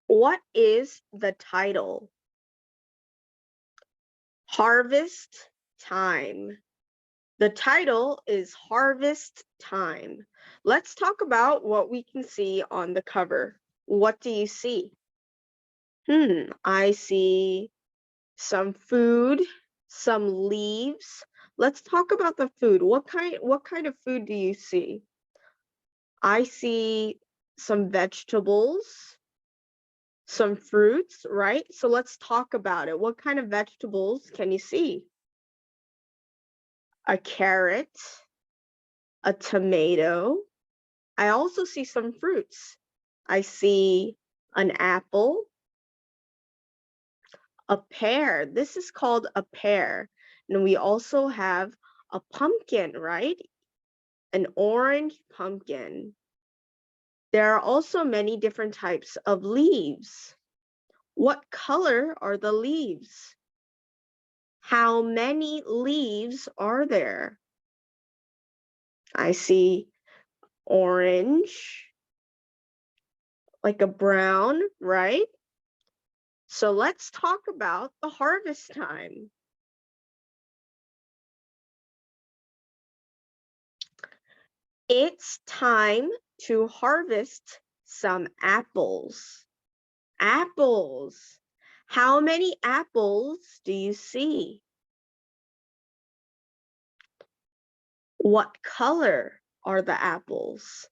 What is the title? Harvest Time. The title is Harvest Time. Let's talk about what we can see on the cover. What do you see? I see some food, some leaves. Let's talk about the food. What kind of food do you see? I see some vegetables, some fruits, right? So let's talk about it. What kind of vegetables can you see? A carrot, a tomato. I also see some fruits. I see an apple, a pear. This is called a pear. And we also have a pumpkin, right? An orange pumpkin. There are also many different types of leaves. What color are the leaves? How many leaves are there? I see orange, like a brown, right? So let's talk about the harvest time. It's time to harvest some apples. Apples. How many apples do you see? What color are the apples?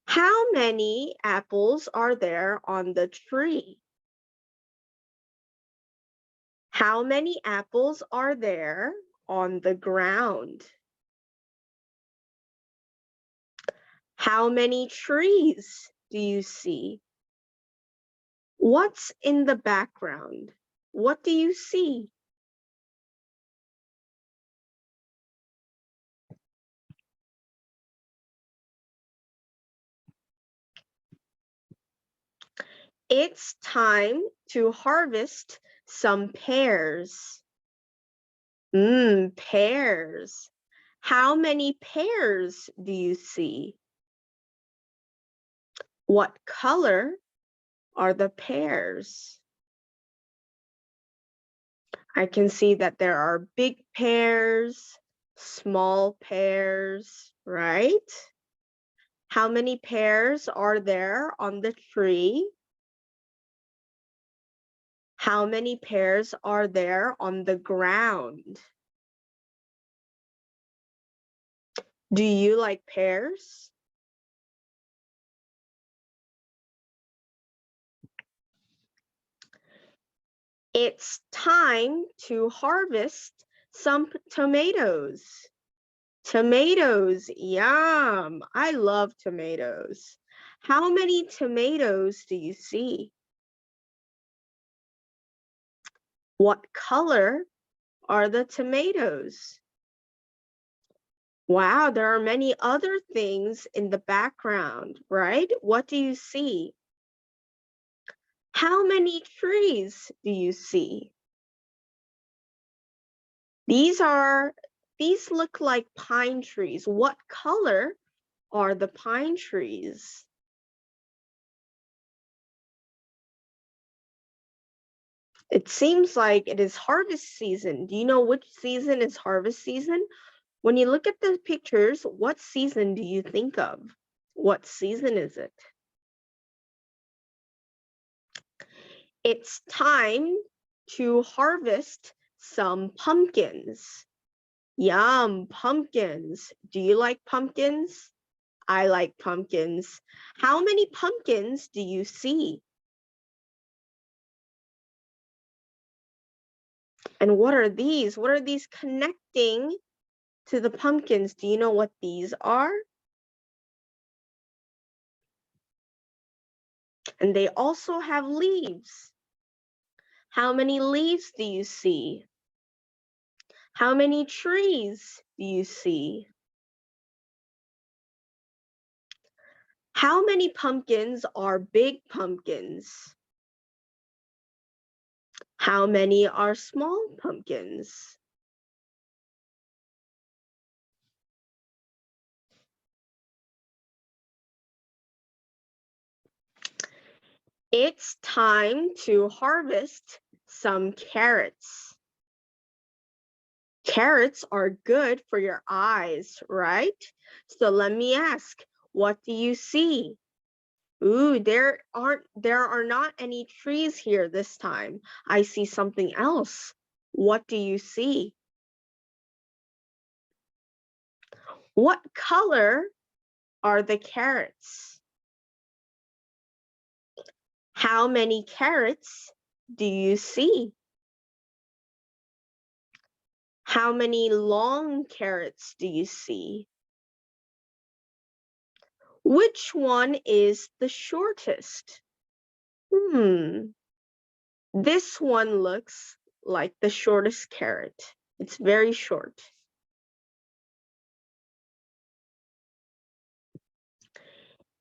How many apples are there on the tree? How many apples are there on the ground? How many trees do you see? What's in the background? What do you see? It's time to harvest some pears. Pears. How many pears do you see? What color are the pears? I can see that there are big pears, small pears, right? How many pears are there on the tree? How many pears are there on the ground? Do you like pears? It's time to harvest some tomatoes. Tomatoes, yum. I love tomatoes. How many tomatoes do you see? What color are the tomatoes? Wow, there are many other things in the background, right? What do you see? How many trees do you see? These look like pine trees. What color are the pine trees? It seems like it is harvest season. Do you know which season is harvest season? When you look at the pictures, what season do you think of? What season is it? It's time to harvest some pumpkins. Yum, pumpkins. Do you like pumpkins? I like pumpkins. How many pumpkins do you see? And what are these? What are these connecting to the pumpkins? Do you know what these are? And they also have leaves. How many leaves do you see? How many trees do you see? How many pumpkins are big pumpkins? How many are small pumpkins? It's time to harvest some carrots. Carrots are good for your eyes, right? So let me ask, what do you see? Ooh, there are not any trees here this time. I see something else. What do you see? What color are the carrots? How many carrots do you see? How many long carrots do you see? Which one is the shortest? This one looks like the shortest carrot. It's very short.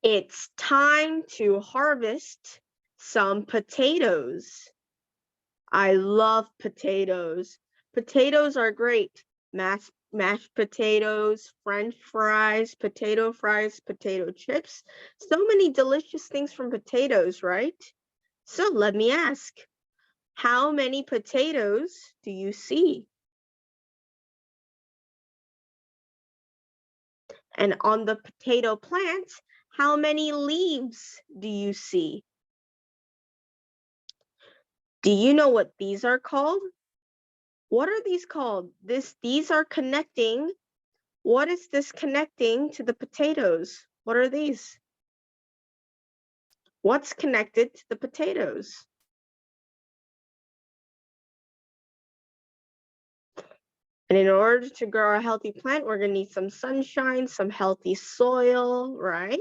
It's time to harvest some potatoes. I love potatoes. Potatoes are great. Mashed potatoes, French fries, potato chips. So many delicious things from potatoes, right? So let me ask, how many potatoes do you see? And on the potato plant, how many leaves do you see? Do you know what these are called? What are these called? These are connecting. What is this connecting to the potatoes? What are these? What's connected to the potatoes? And in order to grow a healthy plant, we're going to need some sunshine, some healthy soil, right?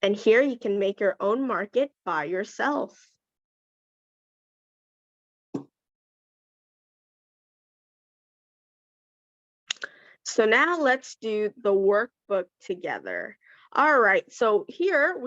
And here you can make your own market by yourself. So now let's do the workbook together. All right, so here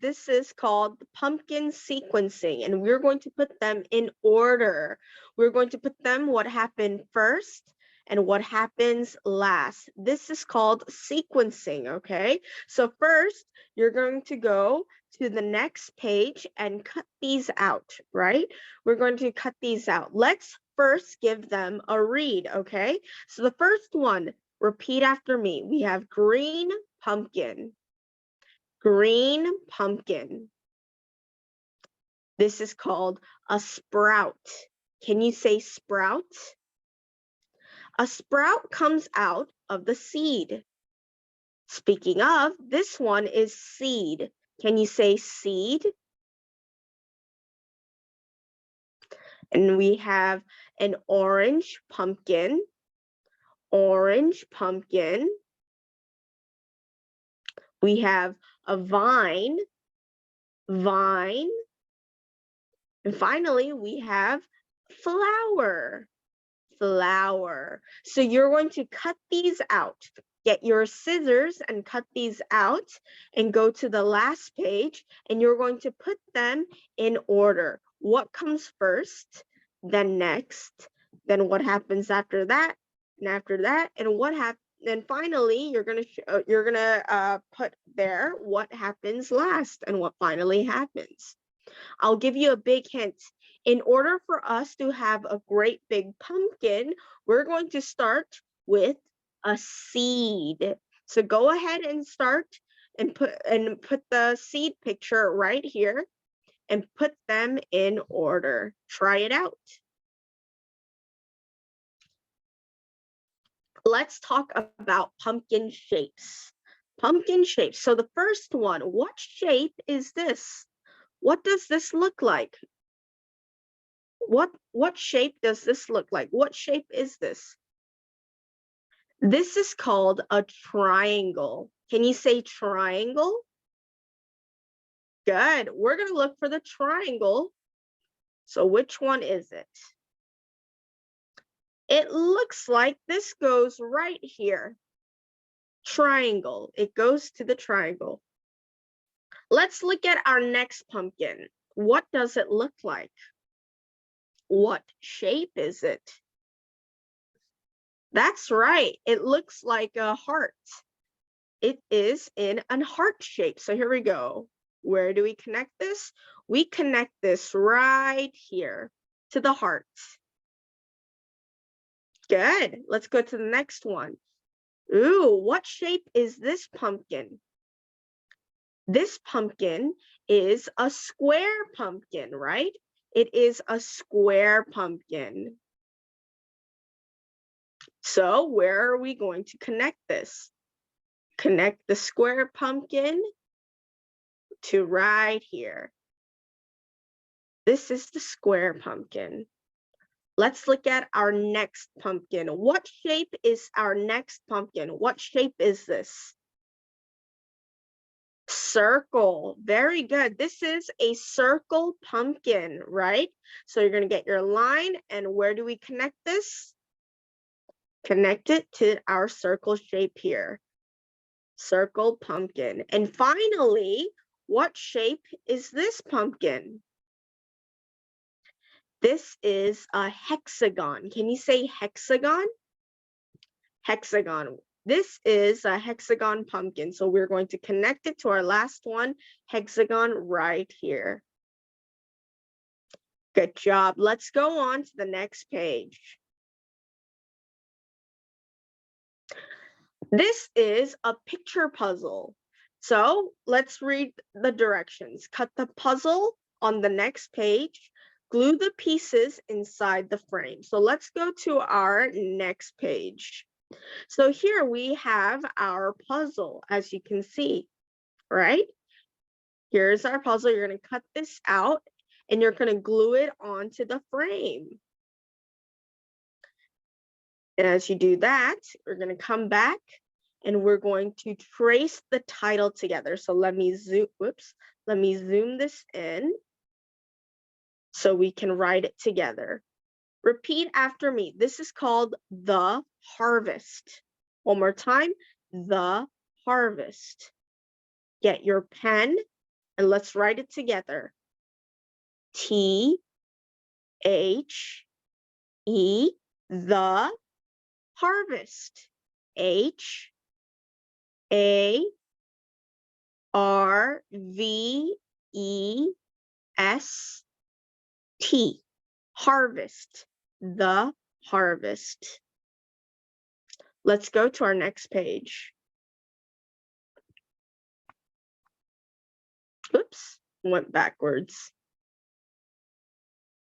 this is called pumpkin sequencing, and we're going to put them in order. We're going to put them what happened first and what happens last. This is called sequencing, okay? So first, you're going to go to the next page and cut these out, right? We're going to cut these out. Let's first give them a read, okay? So the first one, repeat after me. We have green pumpkin. Green pumpkin. This is called a sprout. Can you say sprout? A sprout comes out of the seed. Speaking of, this one is seed. Can you say seed? And we have an orange pumpkin. Orange pumpkin. We have a vine. Vine. And finally, we have flower. Flower. So you're going to cut these out. Get your scissors and cut these out and go to the last page, and you're going to put them in order. What comes first, then next, then what happens after that, and after that, and what happens. Then finally, you're gonna put there what happens last and what finally happens. I'll give you a big hint. In order for us to have a great big pumpkin, we're going to start with a seed. So go ahead and start and put the seed picture right here and put them in order. Try it out. Let's talk about pumpkin shapes. Pumpkin shapes. So the first one, what shape is this? What does this look like? What shape does this look like? What shape is this? This is called a triangle. Can you say triangle? Good. We're going to look for the triangle. So which one is it? It looks like this goes right here. Triangle. It goes to the triangle. Let's look at our next pumpkin. What does it look like? What shape is it? That's right. It looks like a heart. it is in a heart shape. So here we go. Where do we connect this? We connect this right here to the heart. Good. Let's go to the next one. Ooh, what shape is this pumpkin? This pumpkin is a square pumpkin, right? It is a square pumpkin. So where are we going to connect this? Connect the square pumpkin to right here. This is the square pumpkin. Let's look at our next pumpkin. What shape is our next pumpkin? What shape is this? Circle. Very good. This is a circle pumpkin, right? So you're going to get your line, and where do we connect this? Connect it to our circle shape here. Circle pumpkin. And finally, what shape is this pumpkin? This is a hexagon. Can you say hexagon? Hexagon. This is a hexagon pumpkin. So we're going to connect it to our last one, hexagon, right here. Good job. Let's go on to the next page. This is a picture puzzle. So let's read the directions. Cut the puzzle on the next page. Glue the pieces inside the frame. So let's go to our next page. So here we have our puzzle, as you can see, right? Here's our puzzle. You're going to cut this out and you're going to glue it onto the frame. And as you do that, we're going to come back and we're going to trace the title together. So let me zoom this in so we can write it together. Repeat after me. This is called The Harvest. One more time, The Harvest. Get your pen and let's write it together. T-H-E, The Harvest. H-A-R-V-E-S-T. Harvest. The Harvest. Let's go to our next page. Oops, went backwards.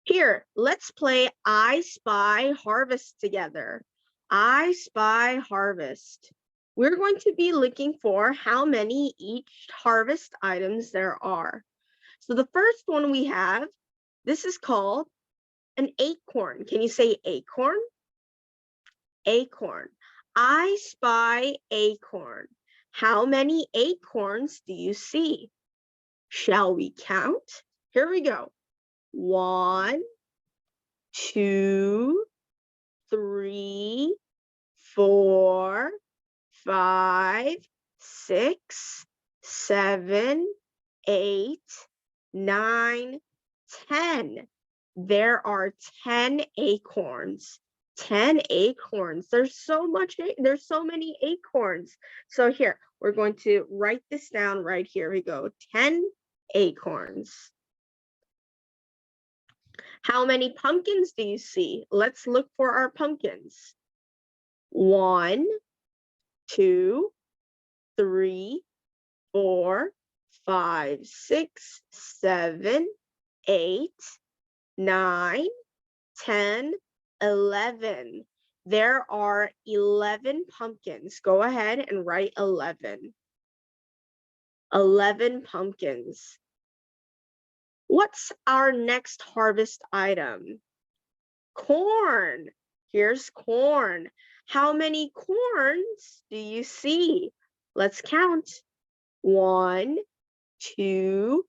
Here, let's play I Spy Harvest together. I Spy Harvest. We're going to be looking for how many each harvest items there are. So the first one we have, this is called an acorn. Can you say acorn? Acorn. I spy acorn. How many acorns do you see? Shall we count? Here we go. 1, 2, 3, 4, 5, 6, 7, 8, 9, 10. There are 10 acorns. 10 acorns. There's so many acorns. So here, we're going to write this down right here. We go. 10 acorns. How many pumpkins do you see? Let's look for our pumpkins. 1, 2, 3, 4, 5, 6, 7, 8, 9, 10, 11. There are 11 pumpkins. Go ahead and write 11. 11 pumpkins. What's our next harvest item? Corn. Here's corn. How many corns do you see? Let's count. 1, 2,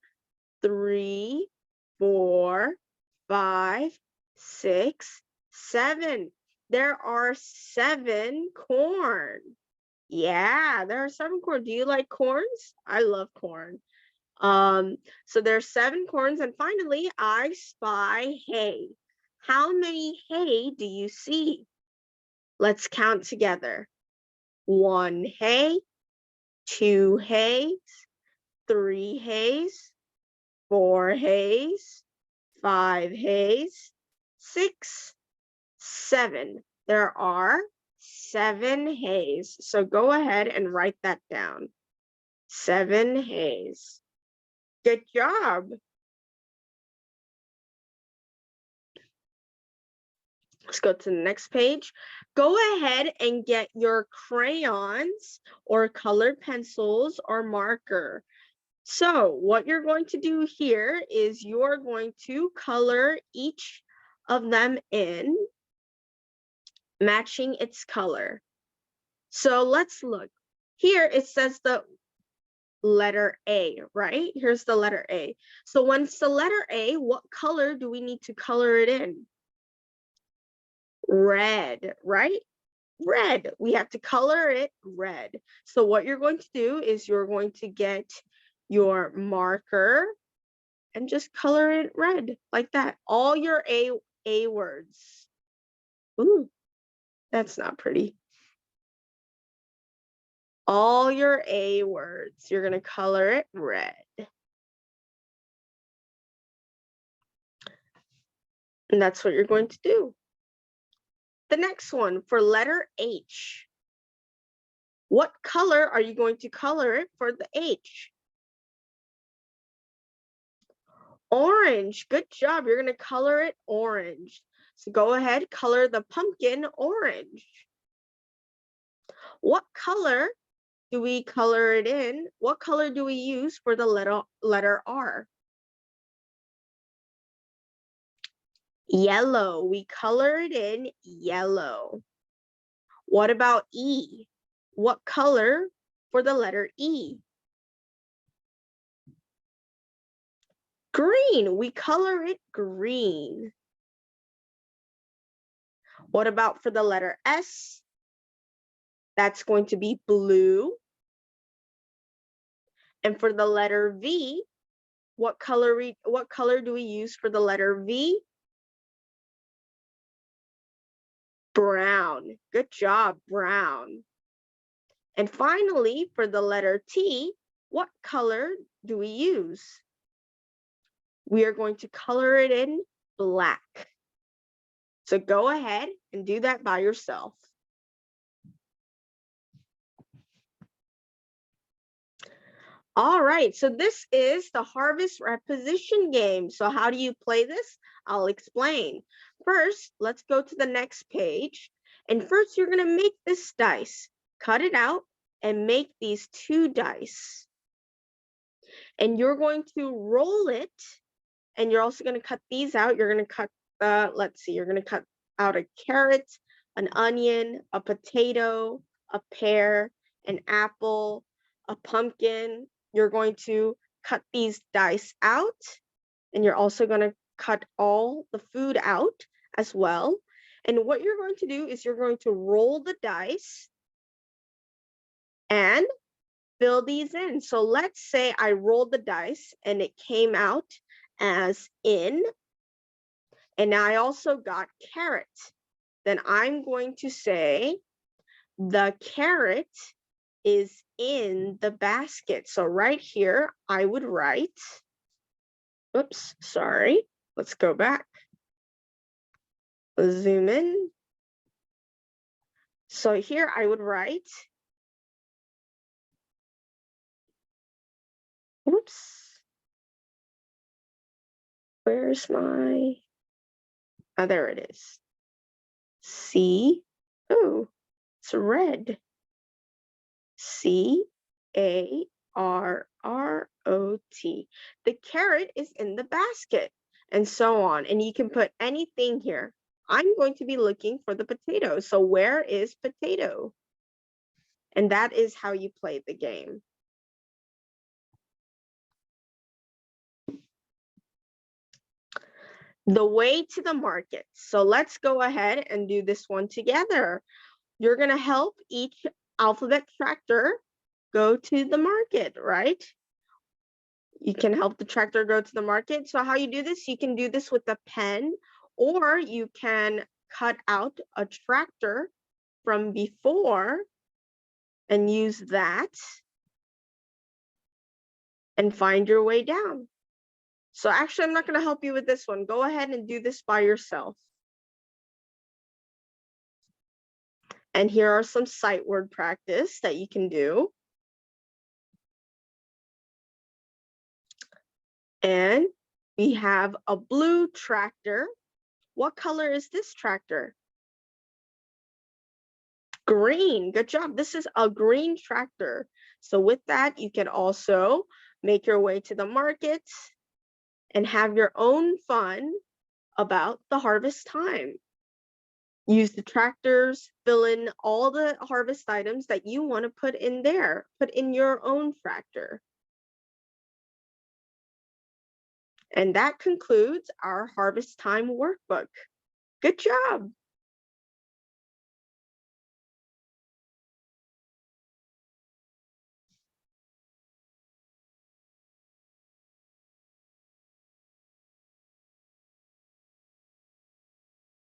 3, 4, 5, 6, 7. There are 7 corn. Yeah, there are 7 corn. Do you like corns? I love corn. So there's 7 corns. And finally, I spy hay. How many hay do you see? Let's count together. 1 hay, 2 hays, 3 hays, 4 hays, 5 hays, 6, 7. There are 7 hays. So go ahead and write that down. 7 hays. Good job. Let's go to the next page. Go ahead and get your crayons or colored pencils or marker. So what you're going to do here is you're going to color each of them in, matching its color. So let's look. Here it says the letter A, right? Here's the letter A. So when it's the letter A, what color do we need to color it in? Red, right? Red. We have to color it red. So what you're going to do is you're going to get your marker and just color it red like that. All your A words. Ooh, that's not pretty. All your A words, you're going to color it red. And that's what you're going to do. The next one, for letter H. What color are you going to color it for the H? Orange. Good job. You're going to color it orange. So go ahead, color the pumpkin orange. What color do we color it in? What color do we use for the letter R? Yellow. We color it in yellow. What about E? What color for the letter E? Green. We color it green. What about for the letter S? That's going to be blue. And for the letter V, what color do we use for the letter V? Brown. Good job, brown. And finally, for the letter T, what color do we use? We are going to color it in black. So go ahead and do that by yourself. All right, so this is the harvest repetition game. So how do you play this? I'll explain. First, let's go to the next page. And first, you're going to make this dice. Cut it out and make these 2 dice. And you're going to roll it. And you're also going to cut these out. You're going to cut, you're going to cut out a carrot, an onion, a potato, a pear, an apple, a pumpkin. You're going to cut these dice out, and you're also going to cut all the food out as well. And what you're going to do is you're going to roll the dice and fill these in. So let's say I rolled the dice and it came out as in, and I also got carrot. Then I'm going to say the carrot is in the basket. So right here, I would write, oops, sorry, let's go back. Let's zoom in. So here I would write, oops, where's my, oh, there it is. C, oh, it's red. C-A-R-R-O-T. The carrot is in the basket, and so on. And you can put anything here. I'm going to be looking for the potato. So where is potato? And that is how you play the game. The way to the market. So let's go ahead and do this one together. You're going to help each alphabet tractor go to the market, right? You can help the tractor go to the market. So how you do this, you can do this with a pen, or you can cut out a tractor from before and use that. and find your way down. So actually, I'm not going to help you with this one. Go ahead and do this by yourself. And here are some sight word practice that you can do. And we have a blue tractor. What color is this tractor? Green. Good job. This is a green tractor. So with that, you can also make your way to the market and have your own fun about the harvest time. Use the tractors, fill in all the harvest items that you want to put in there. Put in your own tractor. And that concludes our harvest time workbook. Good job.